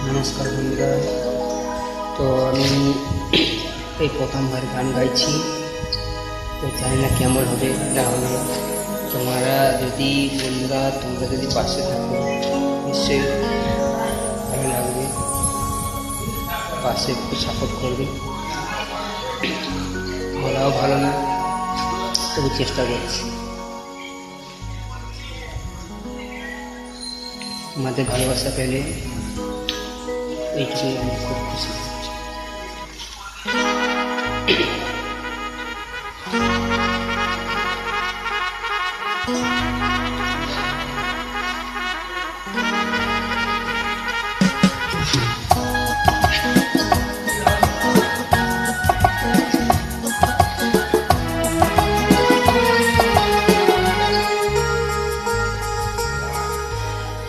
নমস্কার বন্ধুরা। তো আমি এই প্রথমবার গান গাইছি, তো জানি না কেমন হবে না হবে। তোমরা যদি পাশে থাকো নিশ্চয়ই ভালো লাগবে, পাশে একটু সাপোর্ট করবে। বলাও ভালো না, তবু চেষ্টা করছি। আমাদের ভালোবাসা পেলে এইটুকুই আমি খুব খুশি।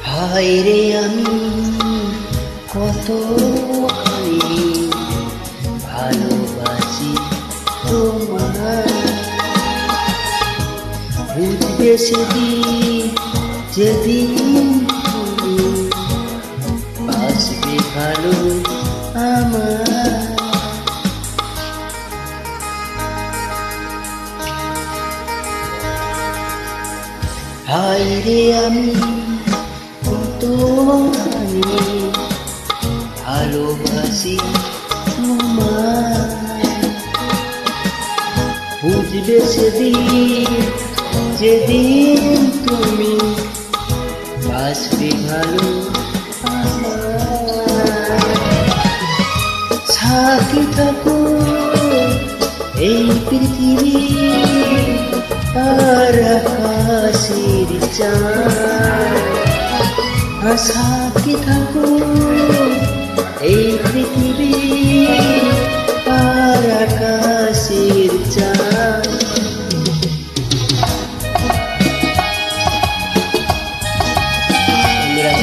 হায় রে আমি কতখানি ভালোবাসি তোমায়, বুঝবে সেদিন যেদিন তুমি বাসবে ভালো আমার। হায় রে আমি কতখানি ভালোবাসি তোমায়, বুঝবে সেদিন যেদিন তুমি বাসবে ভালো আমার। সাথী থাকো এই পৃথিবী আর আকাশের চাঁদ, সাথী থাকো এই পৃথিবী আর আকাশের চাঁদ।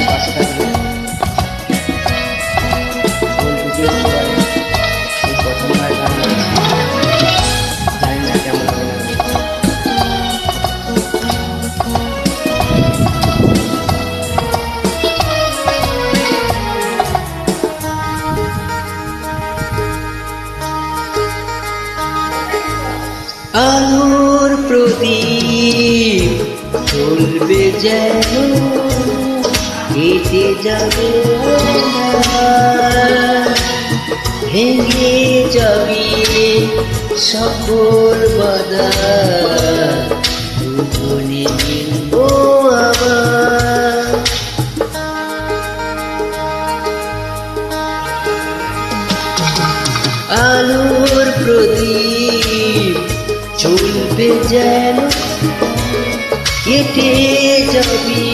পাশে থাকবে প্রথমবার গান জানি না কেমন হবে না। আলোর প্রদীপ চলবে যেন কেটে যাবে, ভেঙে যাবে সকল বাধা, দুজনে মিলব আবার। আলোর প্রদীপ চলবে যেন কেটে যাবি,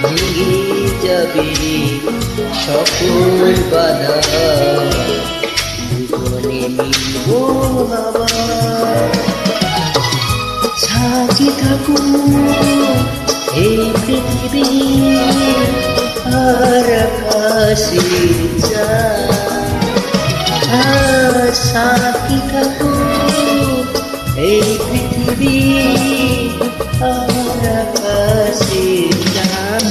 ভেঙে যাবে সকল বাধা, জীবনে মিলব আবার। সাথী থাকো এই পৃথিবী আর আকাশের চাঁদ, সাথী থাকো এই পৃথিবী আর আকাশের চাঁদ।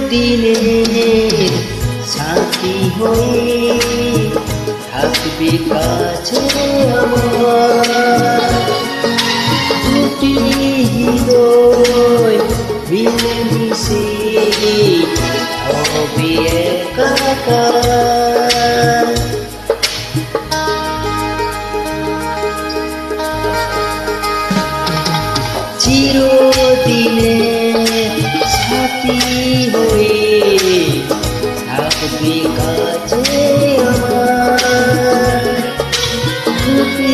চিরদিনের সাথী হয়ে থাকবে কাছে আমার, দুটি হৃদয় মিলেমিশে হবে একাকার। চিরদিনের সাথী হয়ে থাকবে কাছে আমার, দুটি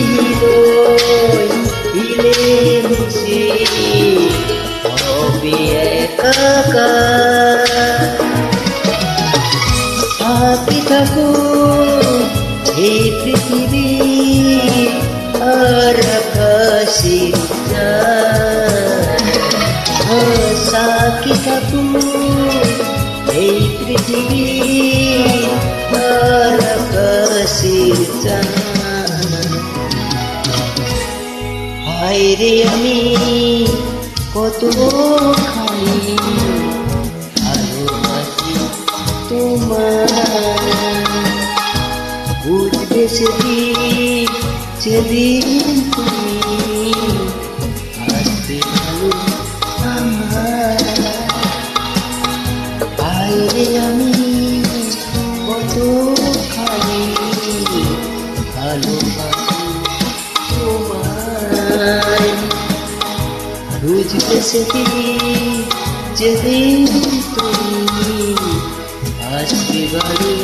হৃদয় মিলেমিশে হবে হায়রে আমি কত খানি ভালোবাসি তোমার, বুঝবে সেদিন যেদিন তুমি আসবে ভালো আমার। হায়রে আমি কত খানি ভালোবাসি তোমায়, বুঝবে সেদিন যেদিন তুমি আসবে বাড়ি।